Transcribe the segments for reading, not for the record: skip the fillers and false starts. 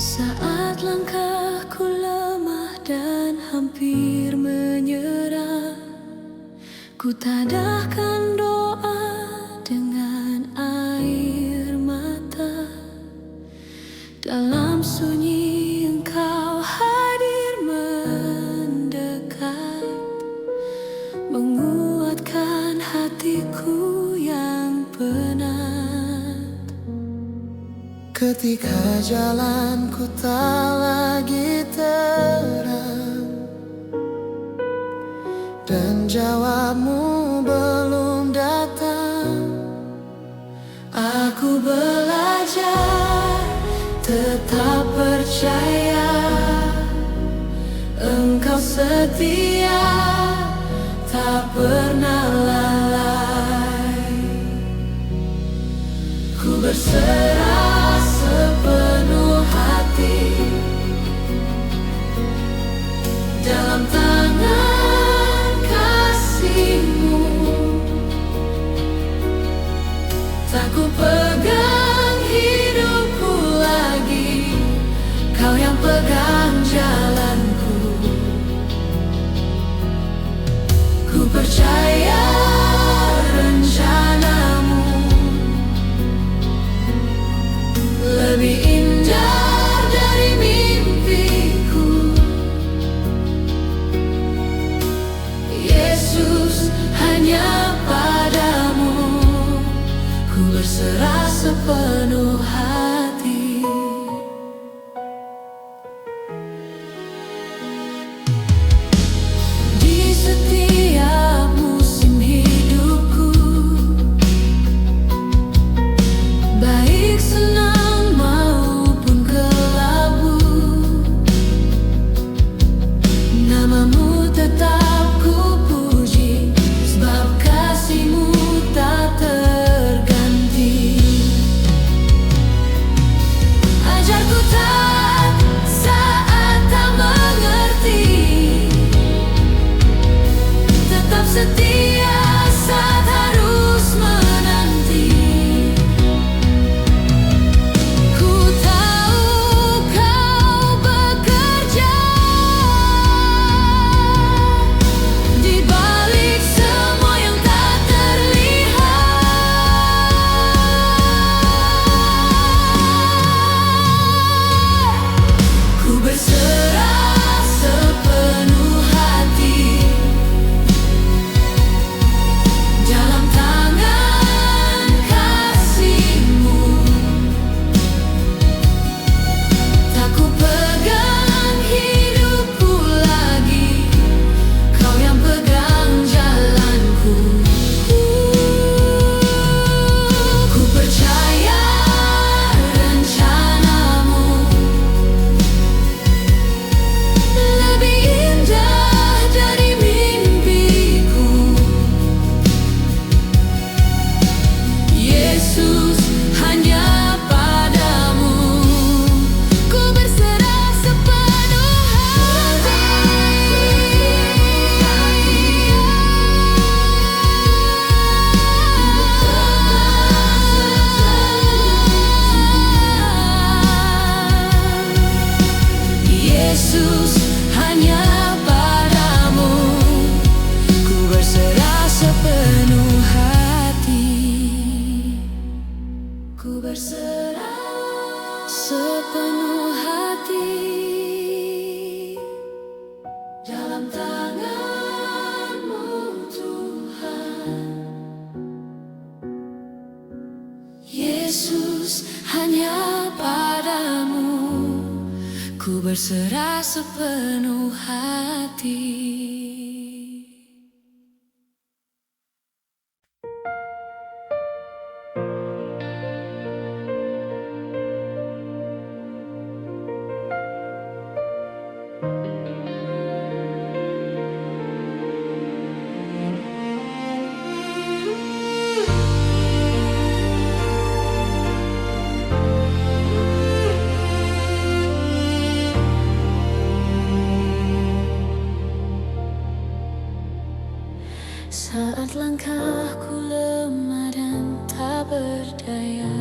Saat langkahku lemah dan hampir menyerah, ku tadahkan doa dengan air mata. Dalam sunyi Engkau hadir mendekat, menguatkan hatiku yang penat. Ketika jalanku tak lagi terang dan jawabmu belum datang, aku belajar tetap percaya. Engkau setia, tak pernah lalai. Ku berserah sepenuh hati dalam tangan kasih-Mu. Tak ku pegang hidupku lagi, Kau yang pegang jalanku. Ku percaya rencana-Mu lebih indah dari mimpiku. Yesus, hanya padamu ku berserah sepenuh hati. Di setiap musim hidupku, baik senang maupun kelabu, nama-Mu tetap ku puji, sebab kasih-Mu tak terganti. Ajarku taat saat tak mengerti, tetap setia saat harus menanti. Ku tahu Kau bekerja di balik semua yang tak terlihat. Ku berserah sepenuh hati dalam tangan kasih-Mu. Tak ku pegang hidupku lagi, Kau yang pegang jalanku. Ku percaya rencana-Mu lebih indah dari mimpiku. Yesus, hanya padamu ku berserah sepenuh hati. Yesus, hanya padamu ku berserah sepenuh hati. Ku berserah sepenuh hati dalam tangan-Mu, Tuhan. Yesus, hanya padamu ku berserah sepenuh hati. Saat langkahku lemah dan tak berdaya,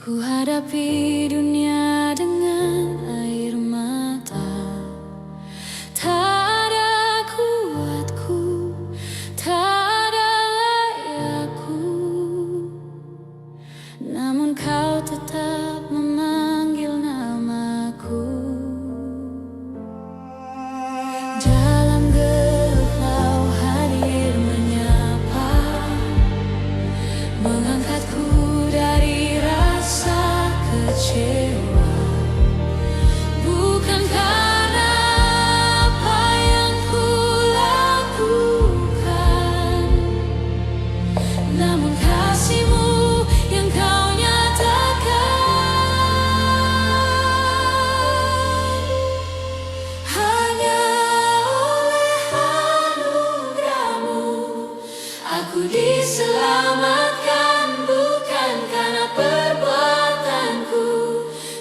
Ku hadapi dunia dengan air mata. Tak ada kuatku, tak ada layakku, namun kau tetap memanggil namaku. Dalam gelap kau hadir menyapa, mengangkatku dari rasa kecewa. Bukan karena apa yang ku lakukan, namun kasih-Mu yang kau nyatakan. Hanya oleh anugerah-Mu aku diselamatkan, bukan karena perbuatanku,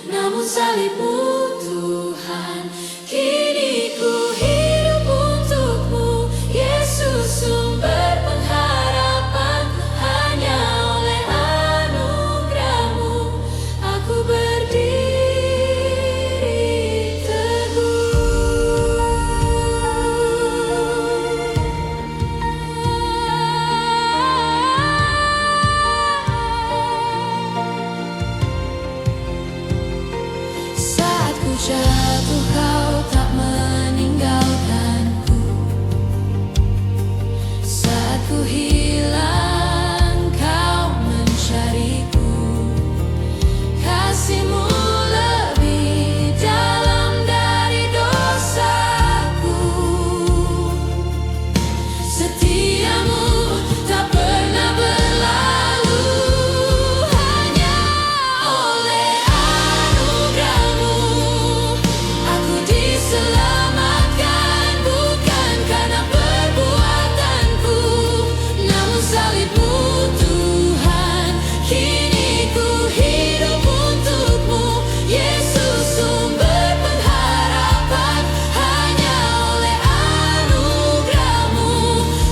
namun salib-Mu Tuhan. Kini ku hidup untuk-Mu, Yesus sumber pengharapanku. Hanya oleh anugerah-Mu aku berdiri teguh. Saat ku jatuh, kau tak meninggalkanku. Saat ku hilang, kau mencariku. Kasih-Mu lebih dalam dari dosaku. Setia-Mu tak pernah berlalu. Hanya oleh anugerah-Mu aku diselamatkan, bukan karena perbuatanku, namun salib-Mu Tuhan. Kini ku hidup untuk-Mu, Yesus sumber pengharapan. Hanya oleh anugerah-Mu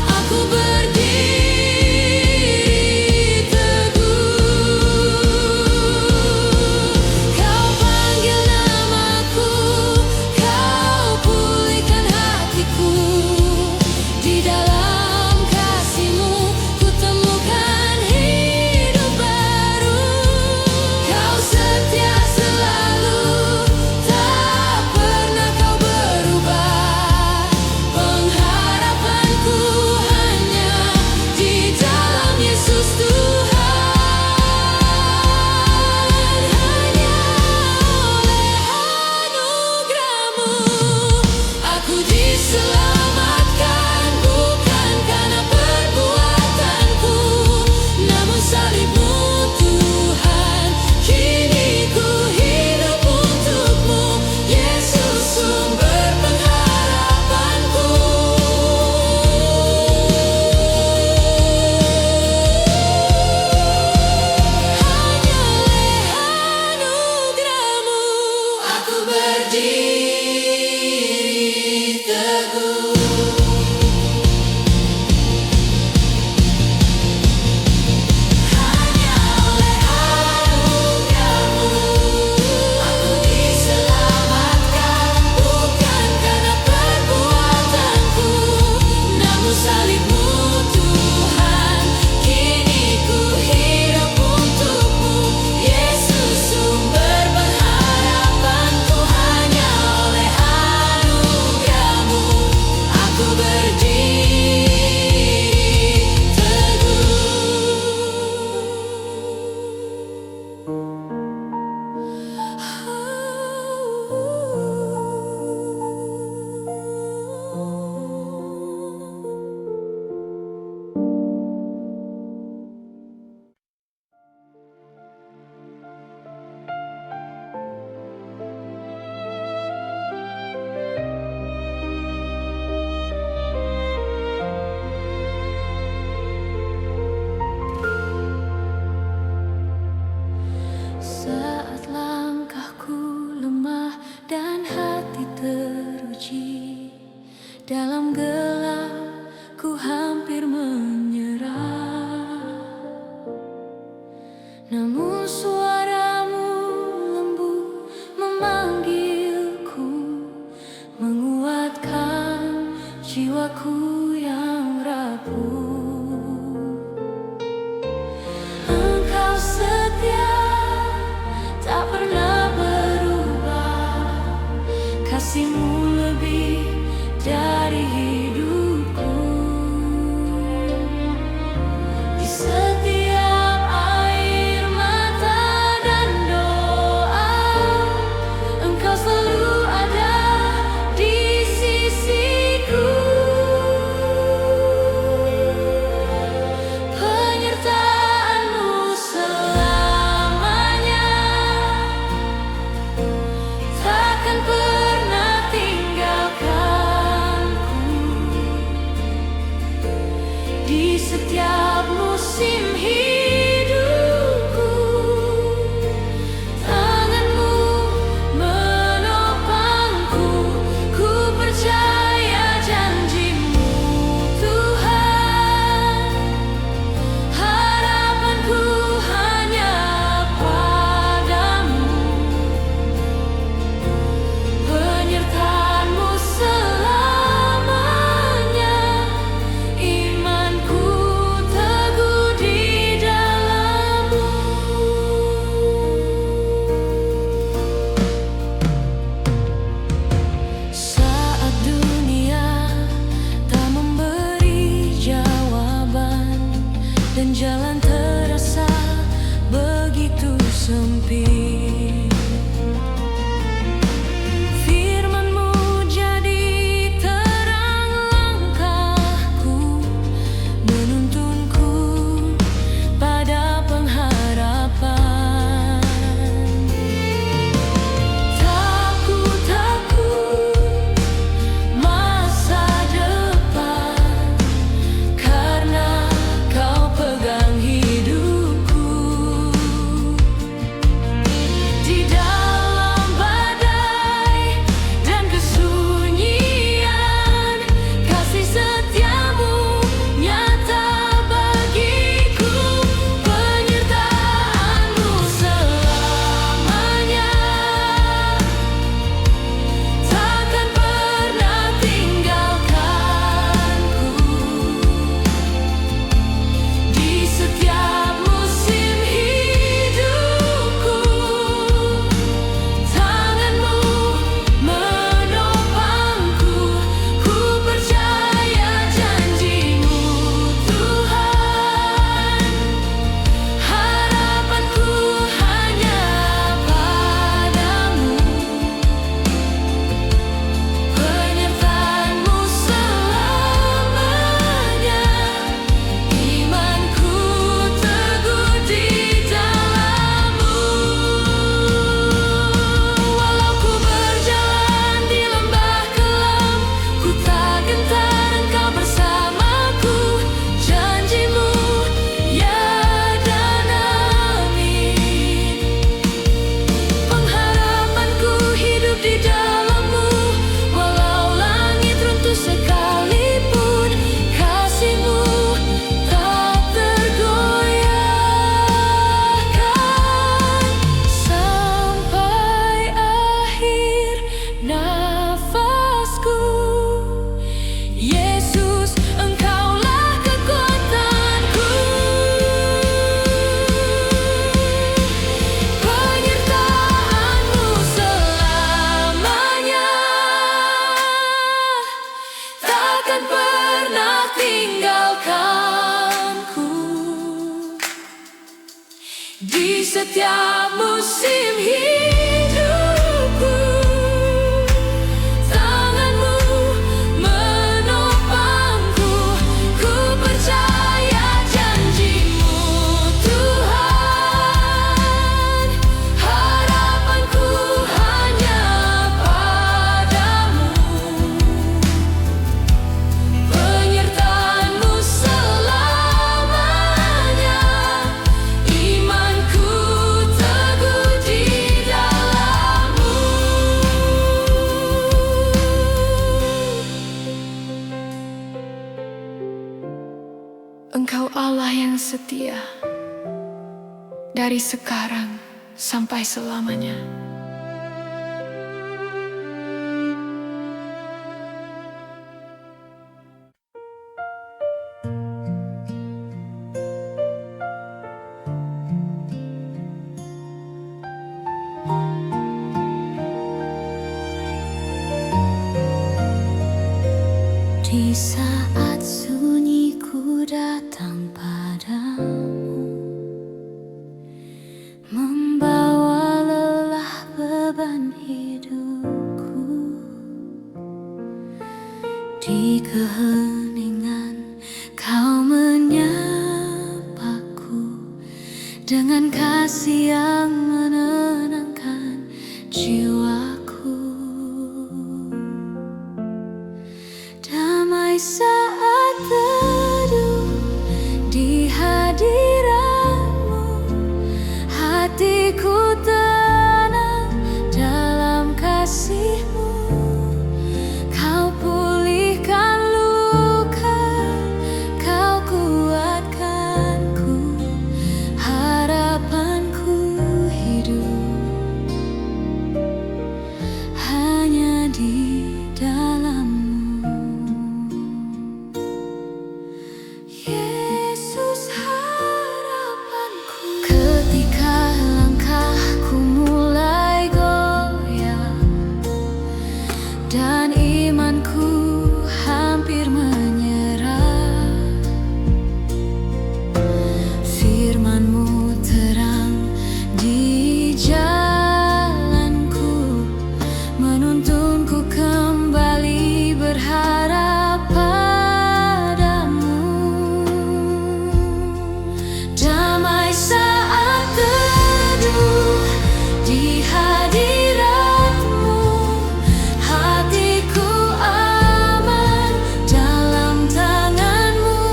aku berdiri teguh. Kau panggil namaku, Kau pulihkan hatiku. Di dalam kasih-Mu ku temukan hidup baru. Kau setia selalu, tak pernah Kau berubah. Pengharapanku hanya di dalam Yesus Tuhan. Hanya oleh anugerah-Mu aku diselamatkan, bukan karena perbuatanku, namun salib-Mu Tuhan. Kini ku hidup untuk-Mu, Yesus sumber pengharapanku. Hanya oleh anugerah-Mu aku berdiri teguh. Hanya oleh anugerah-Mu aku diselamatkan, bukan karena perbuatanku, namun salib-Mu Tuhan. Kini ku hidup untuk-Mu, Yesus sumber pengharapanku. Hanya oleh anugerah-Mu aku berdiri saat langkahku lemah dan hati teruji. Dalam gelap ku hampir menyerah, namun suara kasih-Mu lebih dari hidupku. Di setiap air mata dan doa, Engkau selalu ada di sisiku. Penyertaan-Mu selamanya takkan pernah tinggalkanku. Di setiap musim hidupku, tangan-Mu menopangku. Ku percaya janji-Mu, Tuhan. Harapanku hanya padamu. Penyertaan-Mu selamanya, imanku teguh di dalam-Mu. Saat dunia tak memberi jawaban dan jalan terasa begitu sempit, Firman-Mu jadi terang langkahku, menuntunku pada pengharapan. Tak ku takut masa depan, karena Kau pegang hidupku. Di dalam badai dan kesunyian, kasih setia-Mu nyata bagiku. Penyertaan-Mu selamanya takkan pernah tinggalkanku. Di setiap musim hidupku, tangan-Mu menopangku. Ku percaya janji-Mu, Tuhan. Harapanku hanya padamu. Penyertaan-Mu selamanya, imanku teguh di dalam-Mu. Walau ku berjalan di lembah kelam, ku tak gentar, Engkau bersamaku. Janji-Mu ya dan amin. Pengharapanku hidup di dalam-Mu. Walau langit runtuh sekalipun, kasih-Mu tak tergoyahkan. Sampai akhir nafasku, Yesus, Engkaulah kekuatanku. Penyertaan-Mu selamanya takkan pernah tinggalkanku. Di setiap musim hidupku, tangan-Mu menopangku. Ku percaya janji-Mu, Tuhan. Harapanku hanya padamu. Penyertaan-Mu selamanya, imanku teguh di dalam-Mu. Engkau Allah yang setia, dari sekarang sampai selamanya. Di saat sunyi ku datang padamu, membawa lelah beban hidupku. Di keheningan kau menyapaku dengan kasih yang menenangkan jiwaku. Damai saat teduh di hadiratmu, hatiku tenang dalam kasihmu. Kau pulihkan luka, kau kuatkanku, harapanku hidup hanya di dalammu. Yesus harapanku. Ketika langkahku mulai goyah dan imanku hampir menyerah, firman-Mu terang di jalanku, menuntunku kembali berharap padamu. Damai saat teduh di hadiratmu, hatiku aman dalam tangan-Mu.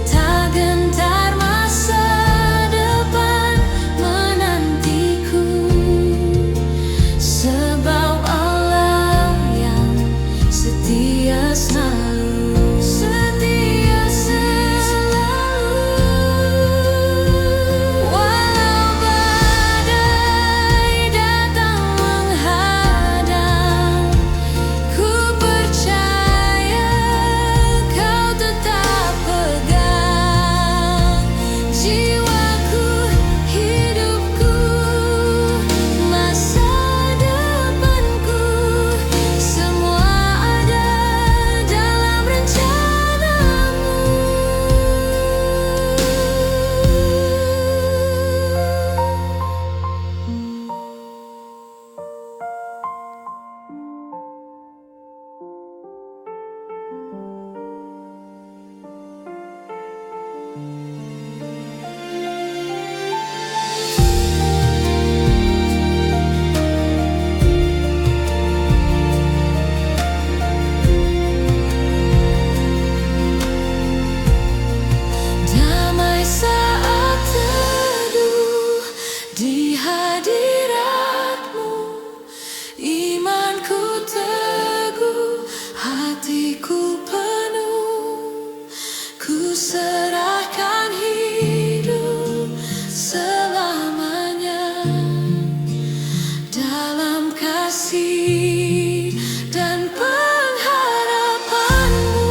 Tak gentar masa depan menantiku, sebab Allah yang setia selalu, setia selalu. Walau badai datang menghadang, ku percaya Kau tetap pegang jiwaku, hidupku, masa depanku. Semua ada dalam rencana-Mu. Damai saat teduh di hadirat-Mu, imanku teguh, hatiku penuh. Ku serahkan hidup selamanya dalam kasih dan pengharapan-Mu.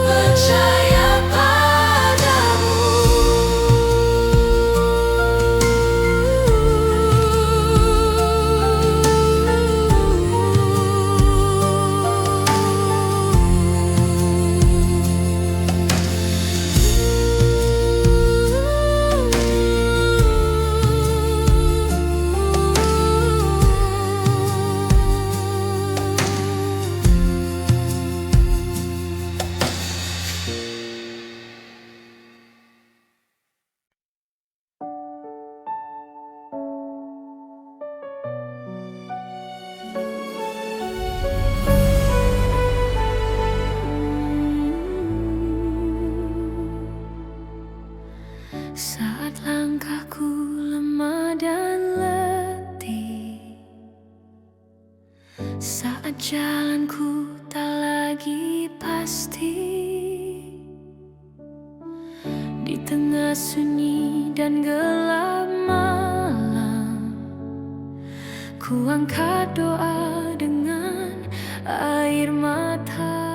Percaya padamu, saat langkahku lemah dan letih, saat jalanku tak lagi pasti, di tengah sunyi dan gelap malam, ku angkat doa dengan air mata.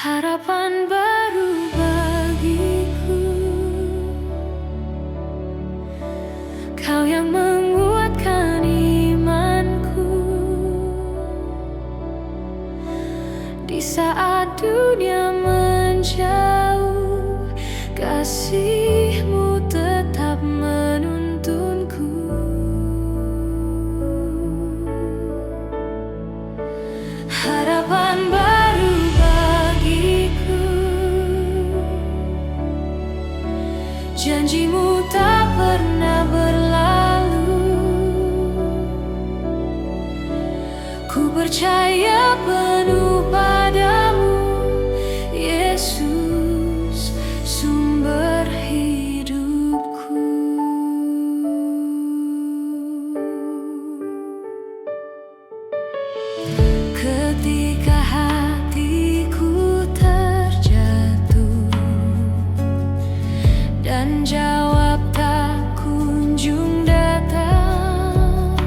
Harapan baru bagiku, Kau yang menguatkan kasih-Mu tetap menuntunku. Harapan baru bagiku, janji-Mu tak pernah berlalu. Ku percaya penuh padamu, Yesus, sumber hidupku. Ketika hatiku terjatuh dan jawab tak kunjung datang,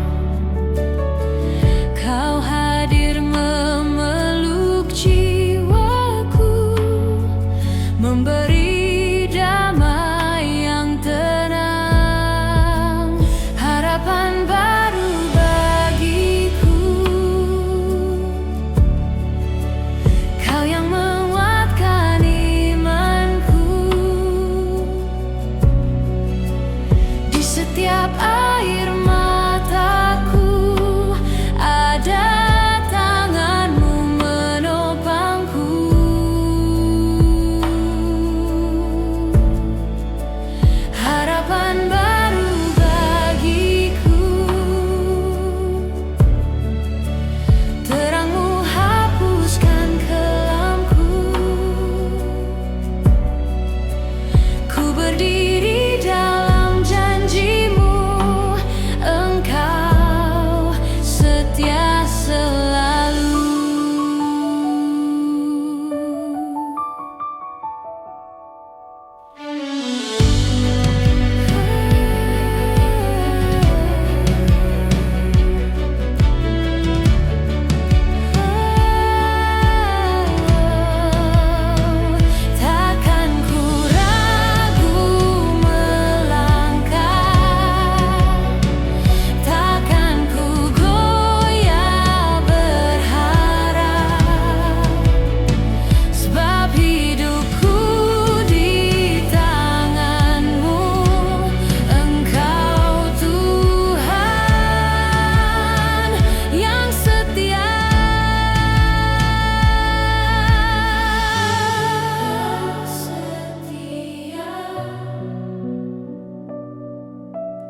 Kau hadir memeluk jiwaku, memberi damai yang tenang. Harapan baru bagiku, Kau yang menguatkan imanku. Di setiap air mataku ada tangan-Mu menopangku. Harapan baru bagiku, terang-Mu hapuskan kelamku. Ku berdiri dalam janji-Mu, Engkau setia selalu. Takkan ku ragu melangkah, takkan ku goyah berharap, sebab hidupku di tangan-Mu, Engkau Tuhan yang setia.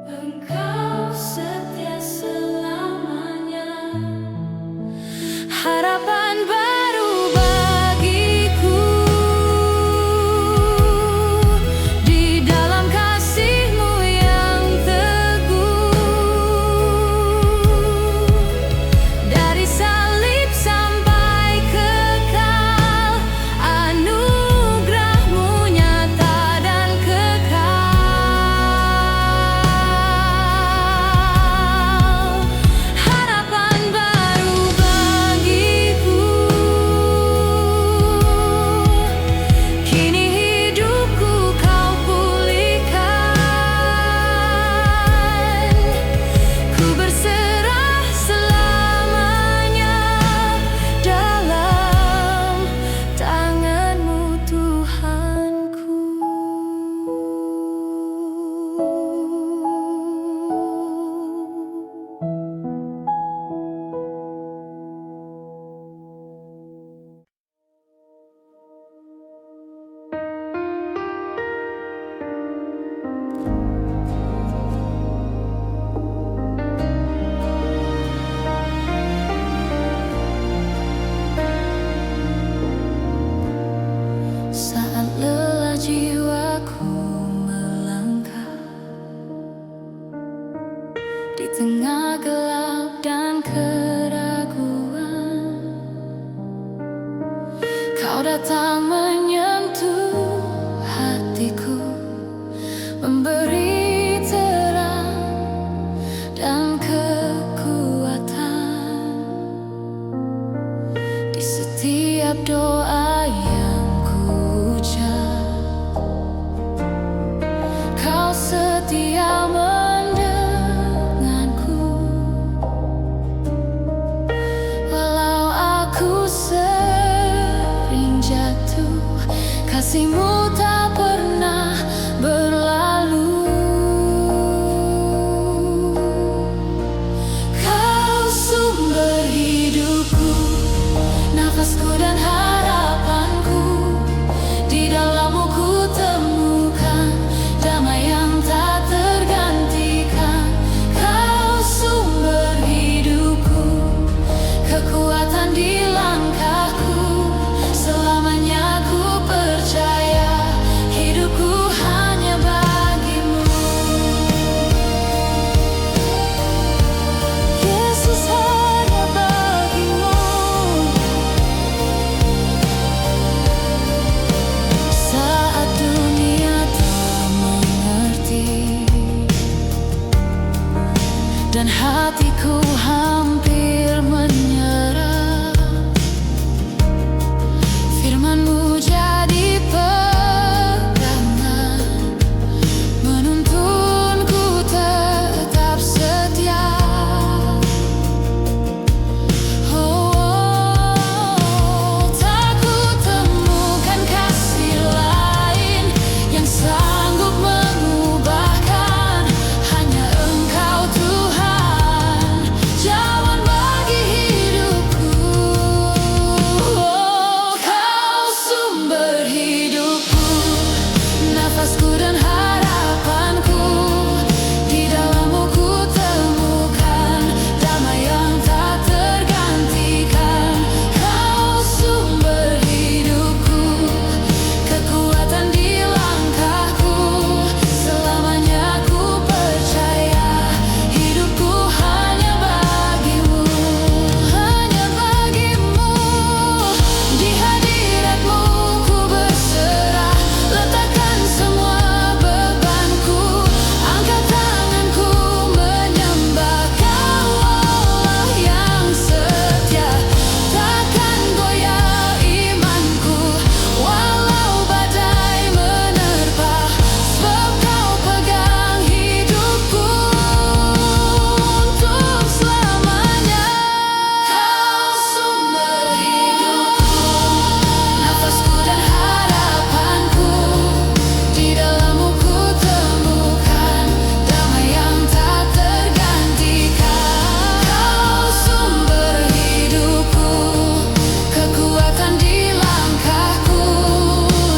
Engkau setia selamanya. Harapan baru bagiku, di dalam kasih-Mu yang teguh. Dari salib sampai kekal, anugerah-Mu nyata dan kekal. Harapan baru bagiku, kini hidupku Kau pulihkan. Ku berserah selamanya dalam tangan-Mu, Tuhanku. Saat lelah jiwaku melangkah di tengah gelap dan keraguan, Kau datang menyentuh hatiku, memberi terang dan kekuatan. Di setiap doa yang ku ucap, Kau setia mendenganku. Walau aku sering jatuh, kasih-Mu tak pernah hatiku hampir menyerah. Firman-Mu jadi pegangan, menuntunku tetap setia. Oh, tak ku temukan kasih lain yang sanggup mengubahkan. Hanya Engkau Tuhan, jalan bagi hidupku. Oh, Kau sumber hidupku, nafasku dan harapanku. Di dalam-Mu ku temukan damai yang tak tergantikan. Kau sumber hidupku, kekuatan di langkahku. Selamanya ku percaya, hidupku hanya bagimu, hanya bagimu. Di hadirat-Mu ku berserah, letakkan semua bebanku. Angkat tanganku menyembah Kau, Allah yang setia. Takkan goyah imanku, walau badai menerpa, sebab Kau pegang hidupku untuk selamanya. Kau sumber hidupku, nafasku dan harapanku. Di dalam-Mu ku temukan damai yang tak tergantikan. Kau sumber hidupku, kekuatan di langkahku.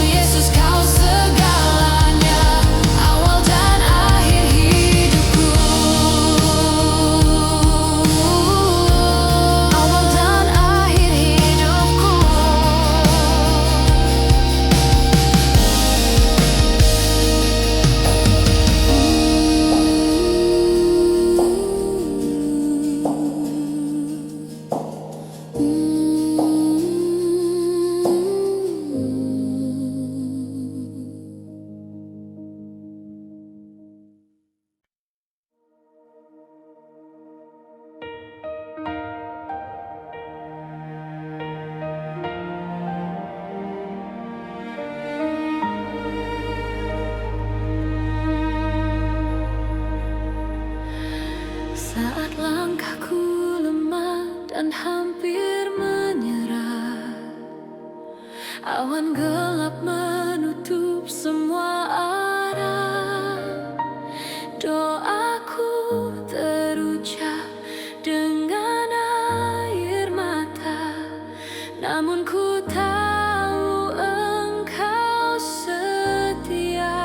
Yesus, Kau segalanya, awal dan akhir hidupku. Awal dan akhir hidupku. Saat langkahku lemah dan hampir menyerah, awan gelap menutup semua arah. Doaku terucap dengan air mata, namun ku tahu Engkau setia.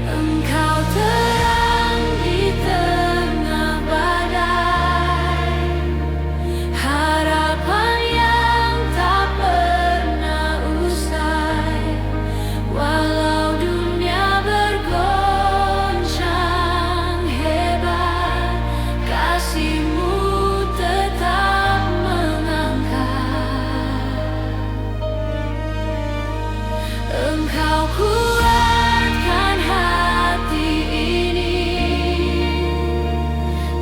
Engkau terang di tengah badai, harapan yang tak pernah usai. Walau dunia bergoncang hebat, kasih-Mu tetap mengangkat. Engkau kuatkan hati ini,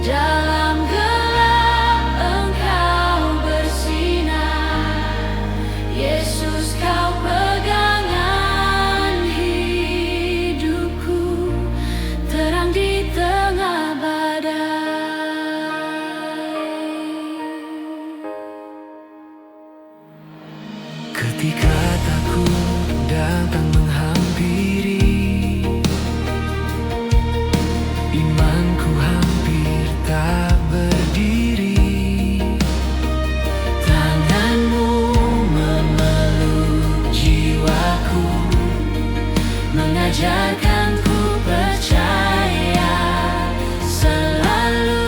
dalam gelap Engkau bersinar. Yesus, Kau pegangan hidupku, terang di tengah badai. Ketika takut datang menghampiri, imanku hampir tak berdiri. Tangan-Mu memeluk jiwaku, mengajarkanku percaya selalu.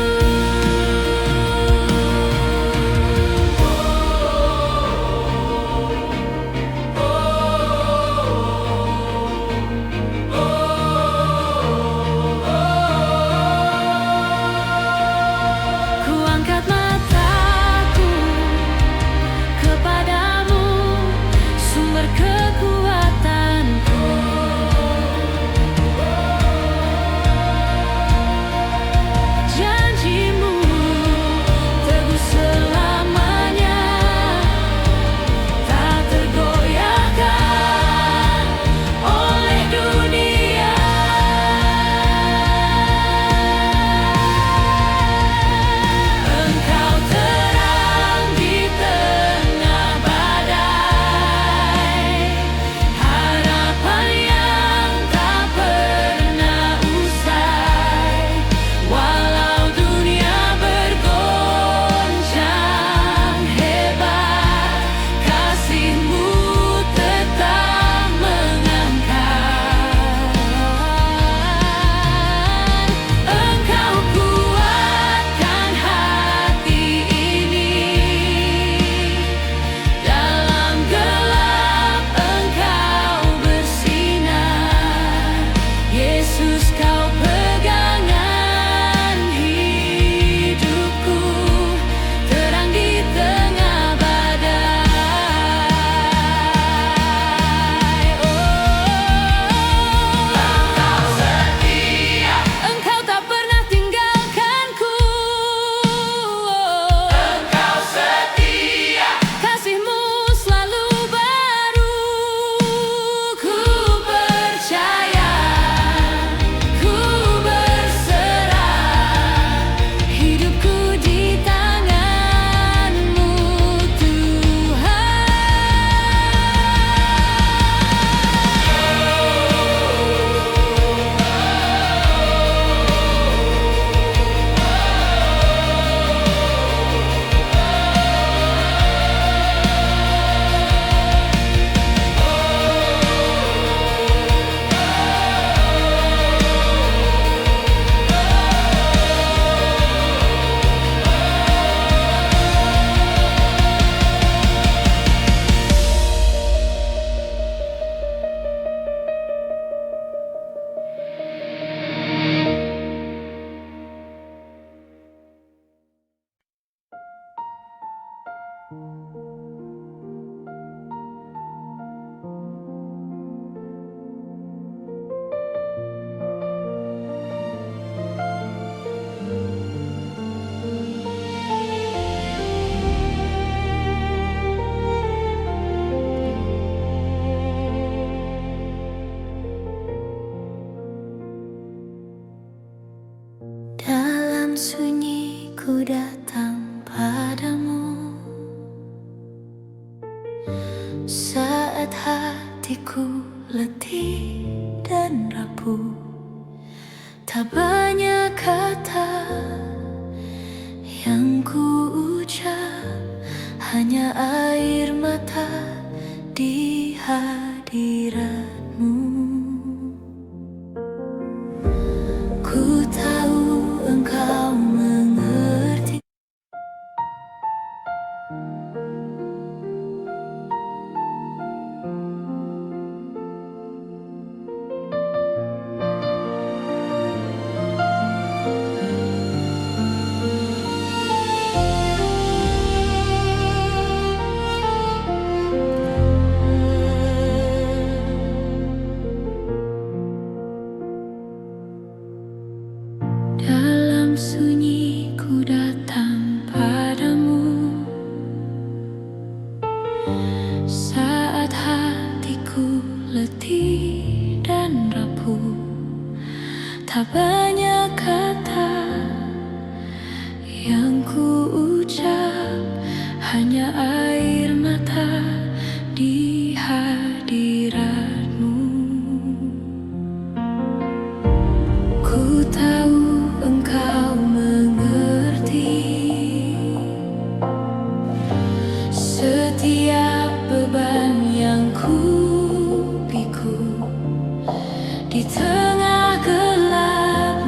Ku angkat mataku kepadamu, sumber kekuatanku. datang padamu saat hatiku letih dan rapuh. Tak banyak kata yang ku ucap, hanya air mata di hadiratmu. Ku tahu engkau mengerti. Dalam sunyi ku datang padamu saat hatiku letih dan rapuh. Tak banyak kata yang ku ucap, hanya air mata di hadiratmu. Ku tahu engkau mengerti setiap beban yang ku pikul. Di tengah gelap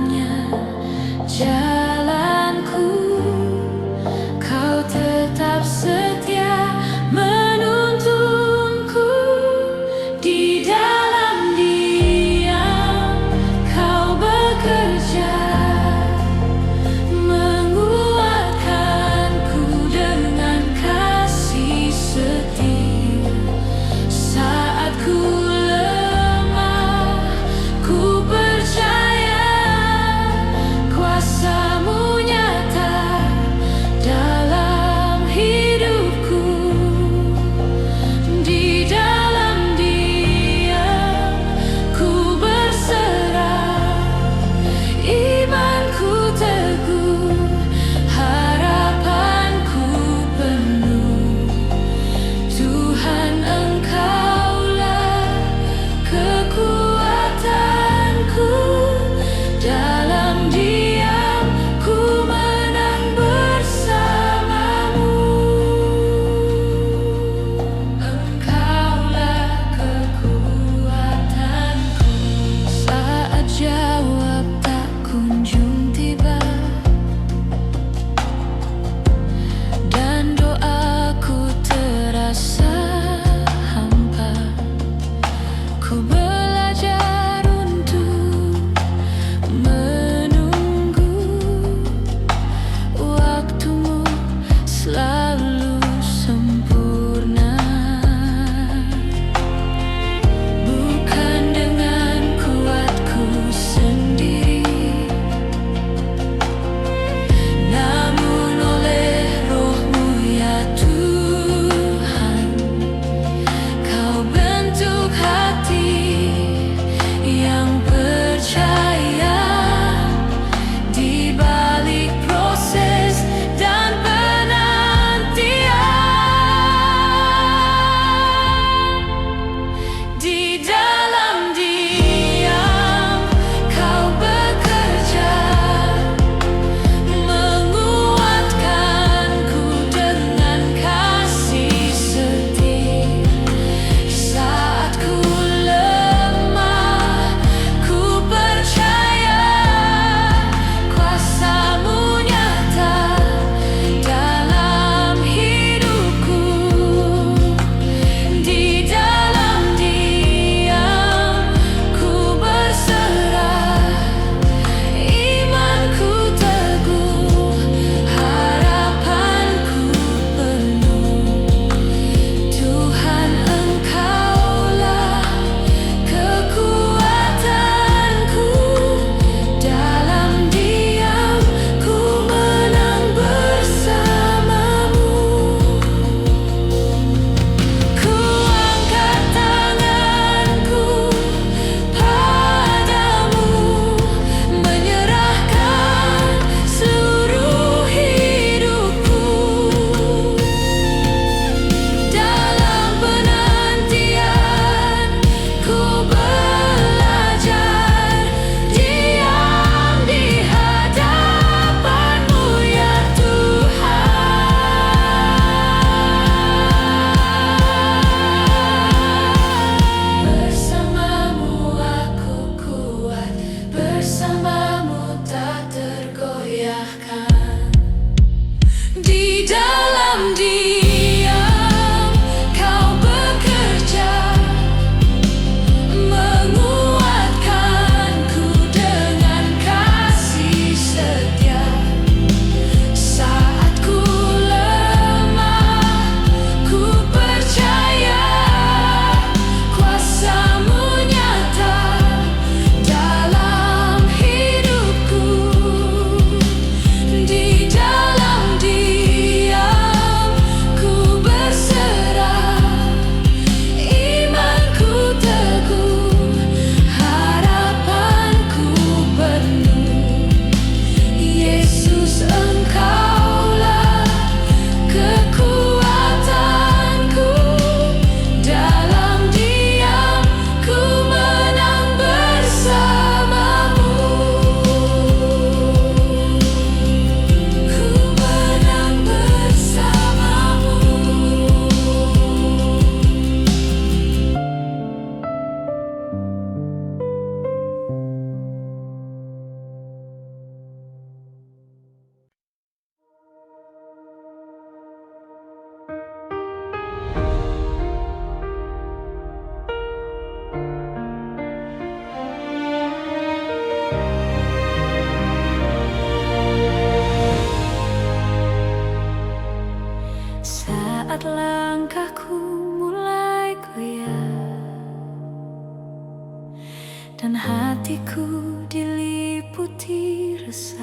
hatiku diliputi resah.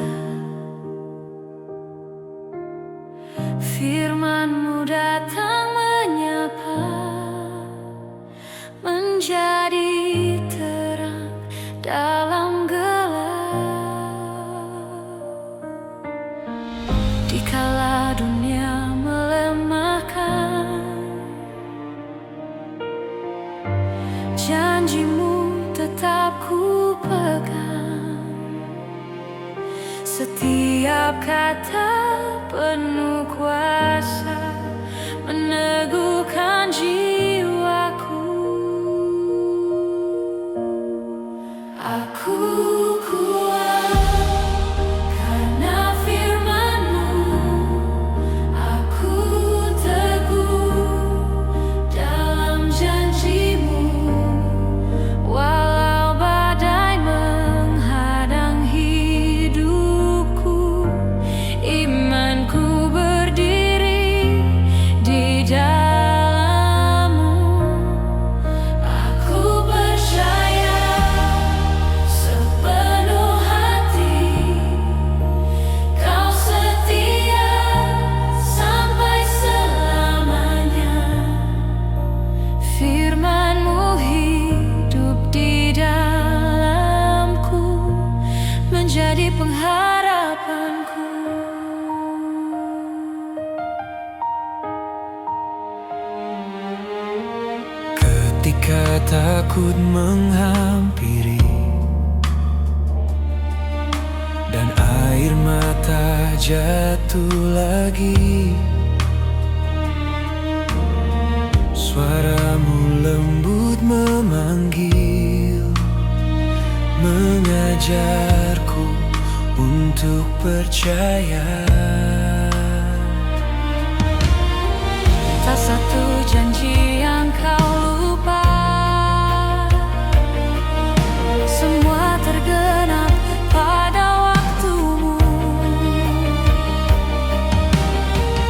Firman-Mu datang menyapa, menjadi terang dalam gelap. Dikala dunia melemahkan, janji-Mu tetap ku pegang. Setiap kata penuh kuasa meneguhkan jiwaku. Aku kuat karena firman-Mu, aku teguh dalam janji-Mu. Walau badai menghadang hidupku, imanku berdiri di dalam-Mu. Aku percaya sepenuh hati, Kau setia sampai selamanya. Firman-Mu hidup di dalamku, menjadi pengharapanku. Ketika takut menghampiri dan air mata jatuh lagi, suara-Mu lembut memanggil, mengajarku untuk percaya. Tak satu janji yang Kau lupa, semua tergenap pada waktu-Mu.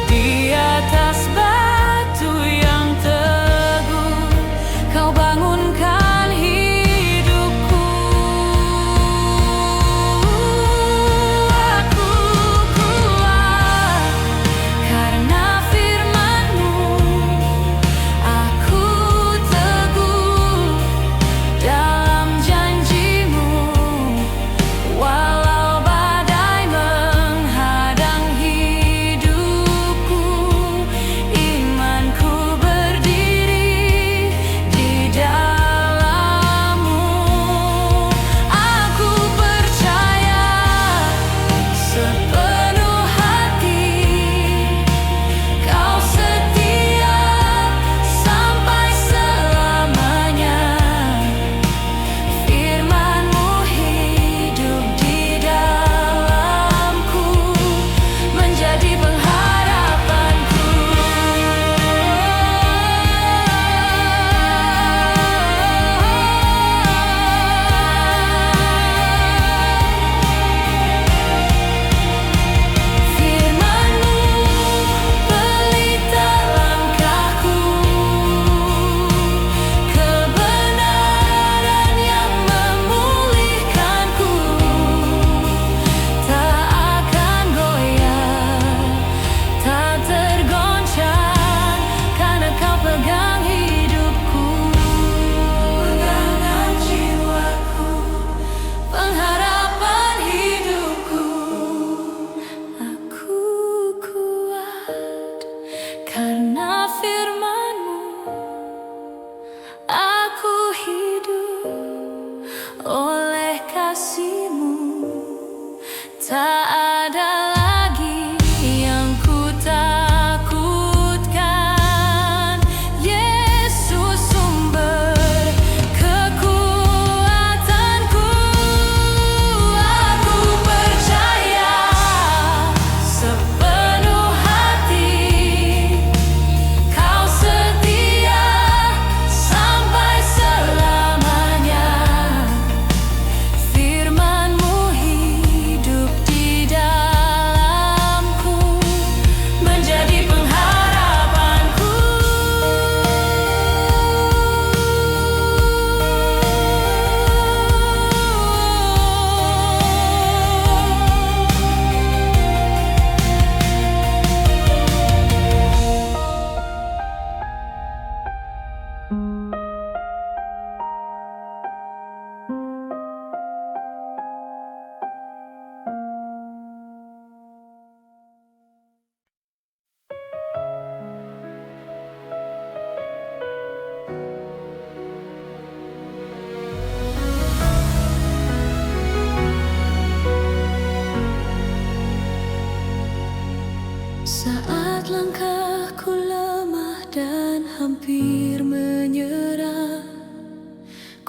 Di atas batu yang teguh, Kau bangunkan hidupku. Aku kuat karena firman-Mu,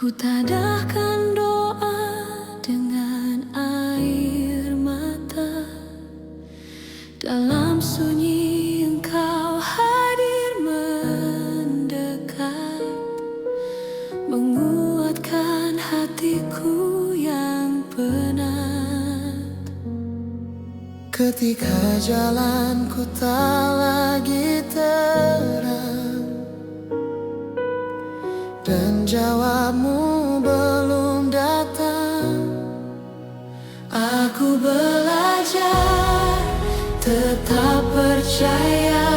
Ku tadahkan doa dengan air mata. Dalam sunyi Engkau hadir mendekat, menguatkan hatiku yang penat. Ketika jalanku tak lagi terang dan jawabmu belum datang, aku belajar tetap percaya.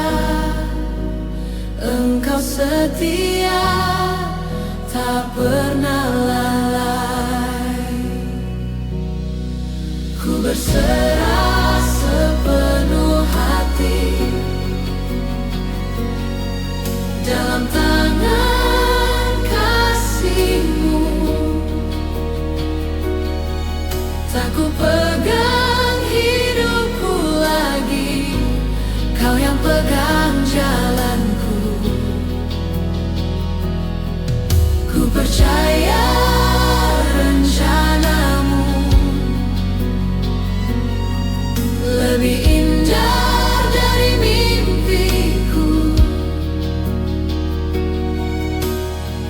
Engkau setia, tak pernah lalai. Ku berserah sepenuh hati dalam tangan kasih-Mu. Tak ku pegang hidupku lagi, Kau yang pegang jalanku. Ku percaya rencana-Mu lebih indah dari mimpiku.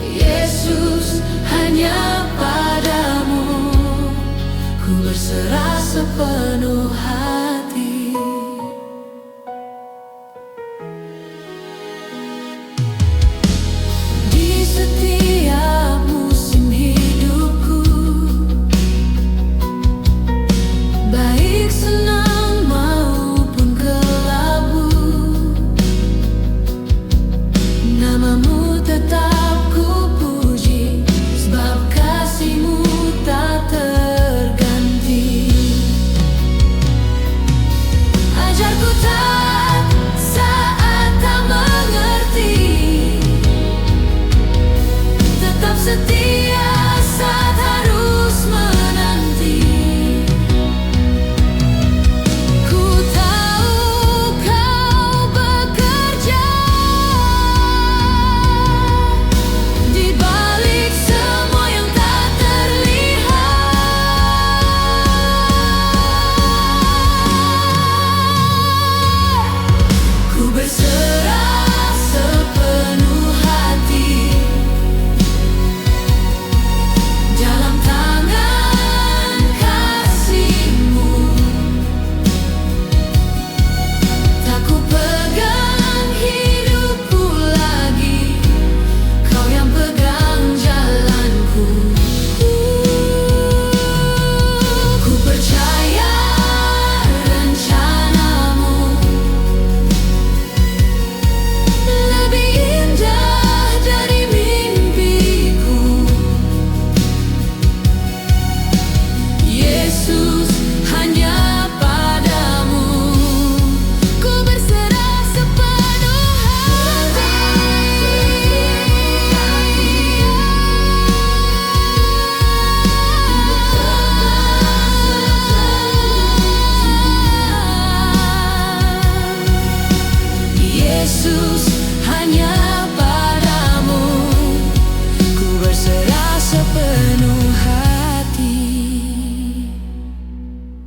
Yesus, hanya Padamu ku berserah sepenuh hati. Di setiap musim hidupku, baik senang maupun kelabu, nama-Mu tetap ku puji, sebab kasih-Mu tak terganti. Ajarku taat saat tak mengerti, tetap setia saat harus menanti. Ku tahu Kau bekerja di balik semua yang tak terlihat. Ku berserah sepenuh hati dalam tangan kasih-Mu. Tak ku pegang hidupku lagi, Kau yang pegang jalanku. Ku percaya rencana-Mu lebih indah dari mimpiku. Yesus, hanya Padamu ku berserah sepenuh hati. Yesus, hanya Padamu ku berserah sepenuh hati.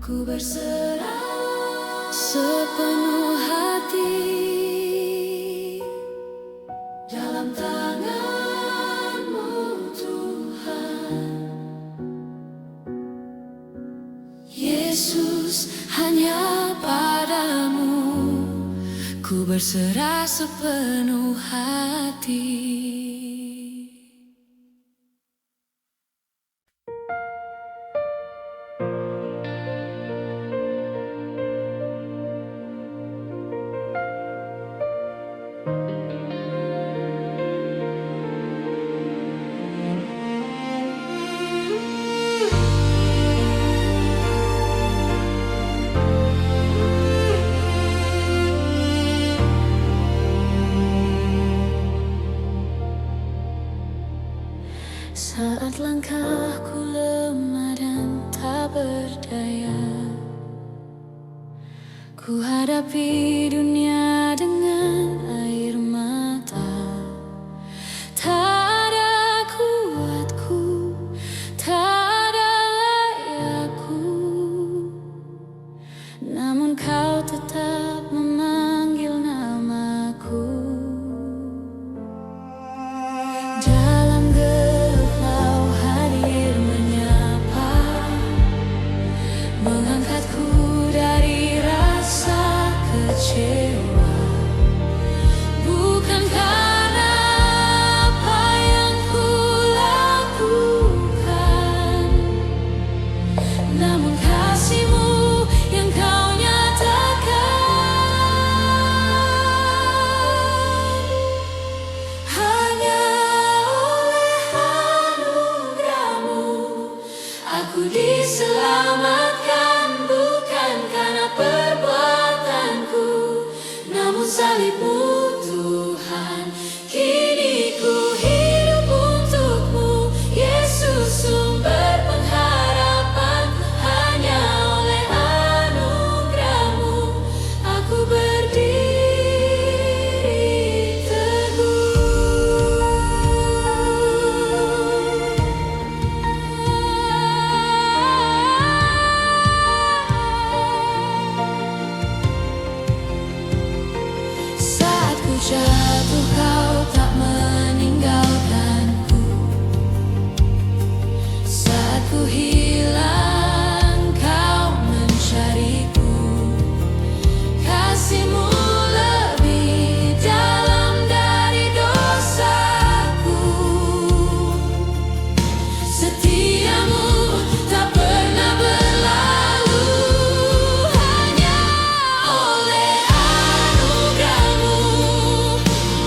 Ku berserah sepenuh hati dalam tangan-Mu, Tuhan. Yesus, hanya Padamu ku berserah sepenuh hati. Saat langkahku lemah dan tak berdaya, ku hadapi dunia dengan air mata. Tak ada kuatku Aku diselamatkan bukan karena perbuatanku, namun salibmu Tuhan. Kini ku hidup untukmu, Yesus sumber pengharapanku. Hanya oleh anugerahmu aku berdiri teguh. Saat ku jatuh, kau tak meninggalkanku. Saat ku hilang, kau mencariku. Kasih-Mu lebih dalam dari dosaku. Setiamu tak pernah berlalu. Hanya oleh anugerahmu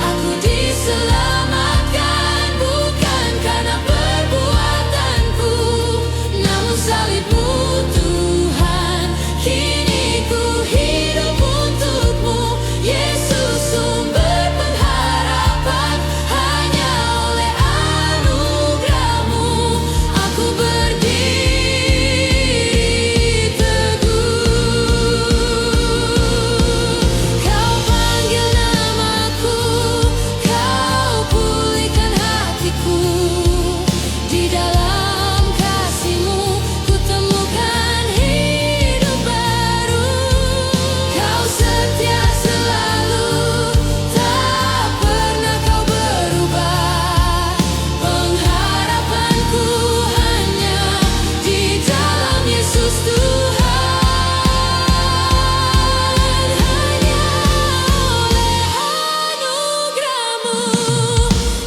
aku diselamatkan, bukan karena perbuatanku, namun salibmu Tuhan. Kini ku hidup untukmu, Yesus sumber pengharapan. Hanya oleh anugerahmu aku berdiri teguh. Kau panggil namaku, kau pulihkan hatiku. Di dalam kasih-Mu ku temukan hidup baru. Kau setia selalu, tak pernah kau berubah. Pengharapanku hanya di dalam Yesus Tuhan. Hanya oleh anugerahmu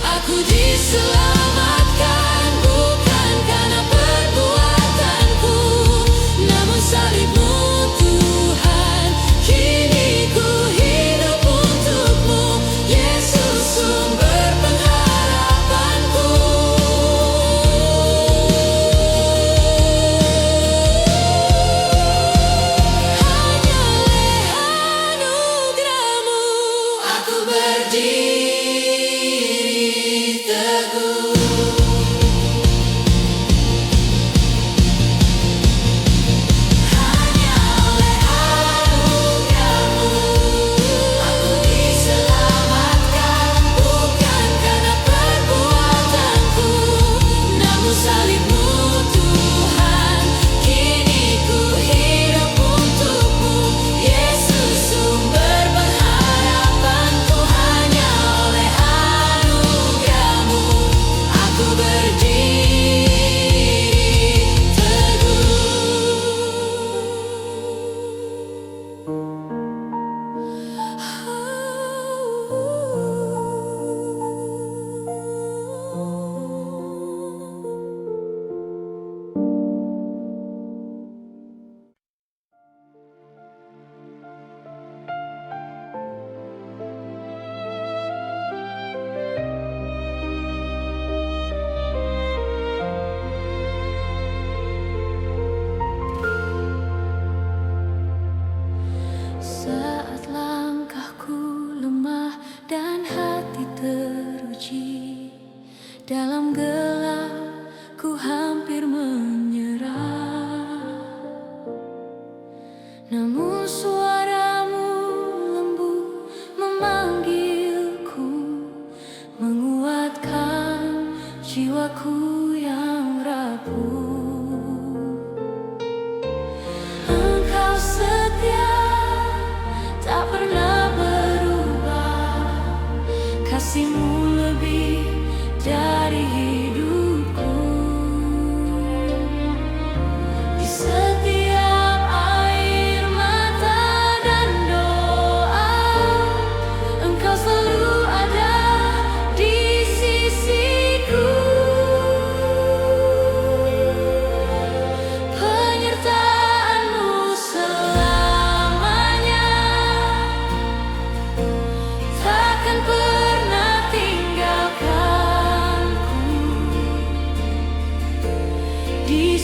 aku diselamatkan, bukan karena perbuatanku, namun salibmu Tuhan. Kini ku hidup untukmu, Yesus sumber pengharapanku. Hanya oleh anugerahmu aku berdiri teguh. Hanya oleh anugerahmu aku diselamatkan, bukan karena perbuatanku, namun salibmu Tuhan. Kini ku hidup untukmu, Yesus sumber pengharapanku. Hanya oleh anugerahmu aku berdiri saat langkahku lemah dan hati teruji. Dalam gelap ku hampir menyerah, namun suara-Mu lembut memanggilku, menguatkan jiwaku yang rapuh. Engkau setia, tak pernah berubah. Kasih-Mu lebih dari hidupku. Di setiap air mata dan doa, Engkau selalu ada di sisiku. Penyertaan-Mu selamanya takkan pernah tinggalkanku.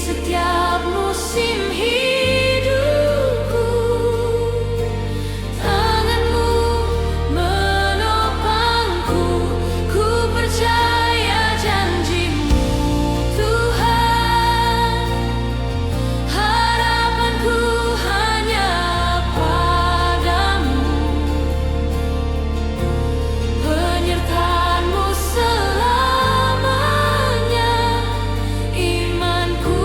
setiap musim hidupku. Tanganmu menopangku, ku percaya janjimu Tuhan. Harapanku hanya padamu, penyertaanmu selamanya. Imanku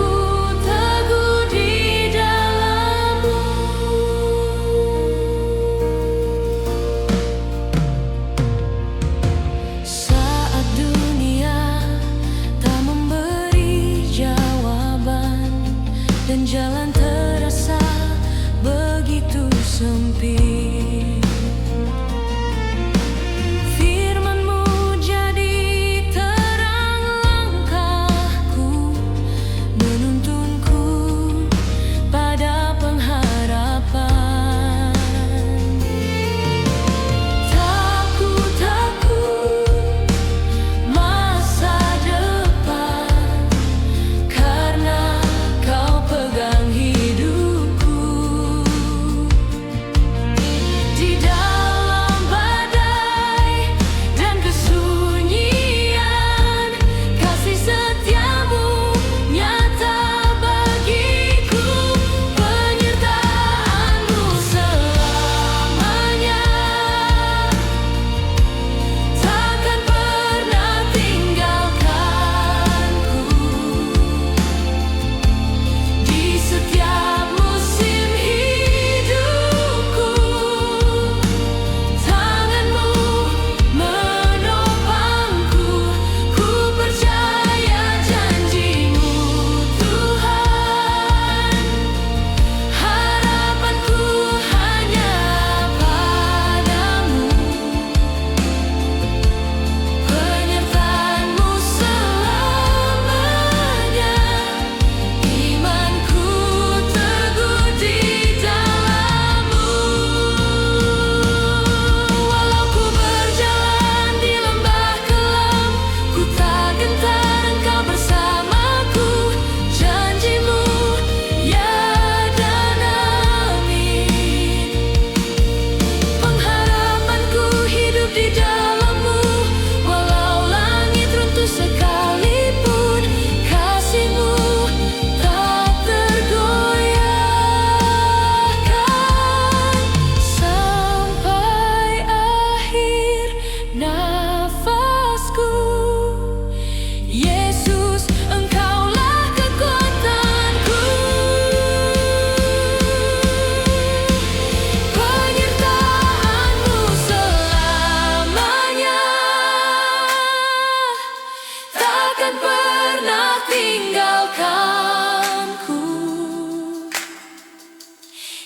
teguh di dalammu. Saat dunia tak memberi jawaban dan jalan terasa begitu sempit, firman-Mu jadi terang langkahku, menuntunku pada pengharapan. Tak ku takut masa depan, karena Kau pegang hidupku. Di dalam badai dan kesunyian, kasih setiamu nyata bagiku. Penyertaanmu selamanya takkan pernah tinggalkanku. Di setiap musim hidupku, tangan-Mu menopangku, ku percaya janji-Mu Tuhan. Harapanku hanya padamu, penyertaan-Mu selamanya. Imanku teguh di dalammu. Walau ku berjalan di lembah kelam, ku tak gentar, Engkau bersamaku. Janji-Mu ya dan amin. Pengharapanku hidup di dalam-Mu. Walau langit runtuh sekalipun, kasih-Mu tak tergoyahkan. Sampai akhir nafasku, Yesus, Engkaulah kekuatanku. Penyertaan-Mu selamanya takkan pernah tinggalkanku.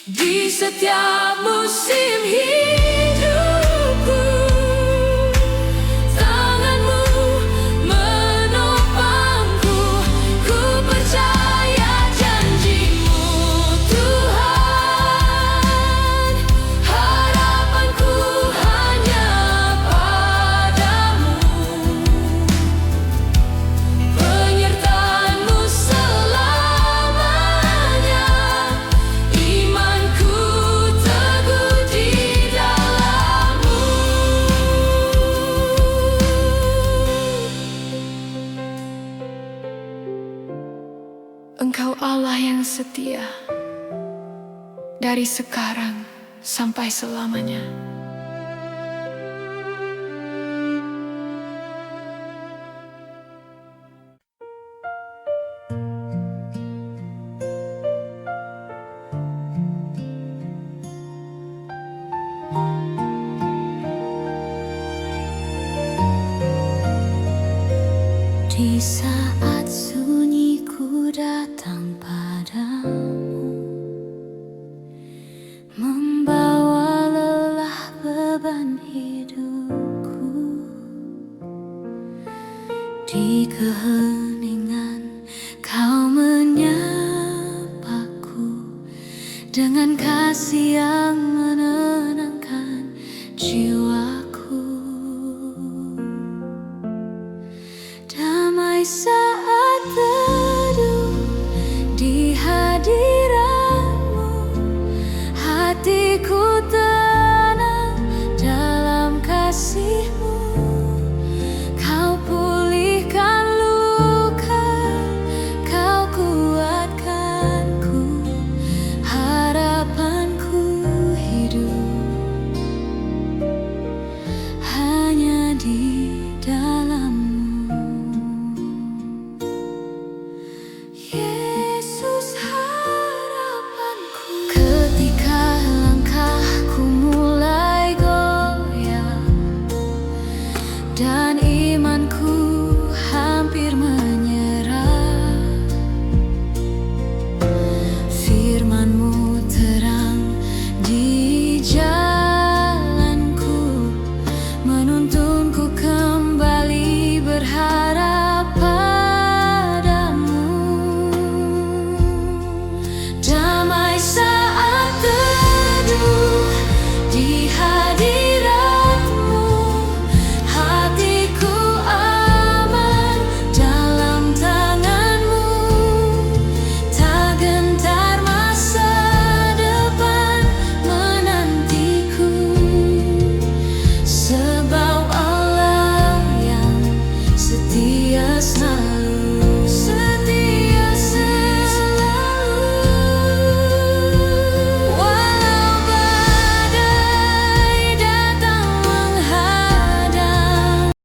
Di setiap musim hidupku, tangan-Mu menopangku, ku percaya janji-Mu Tuhan. Harapanku hanya padamu, penyertaan-Mu selamanya. Imanku teguh di dalammu. Engkau Allah yang setia, dari sekarang sampai selamanya. Di saat sunyi ku datang padamu, membawa lelah beban hidupku. Di keheningan Kau menyapaku, dengan kasih yang menenangkan jiwaku. Damai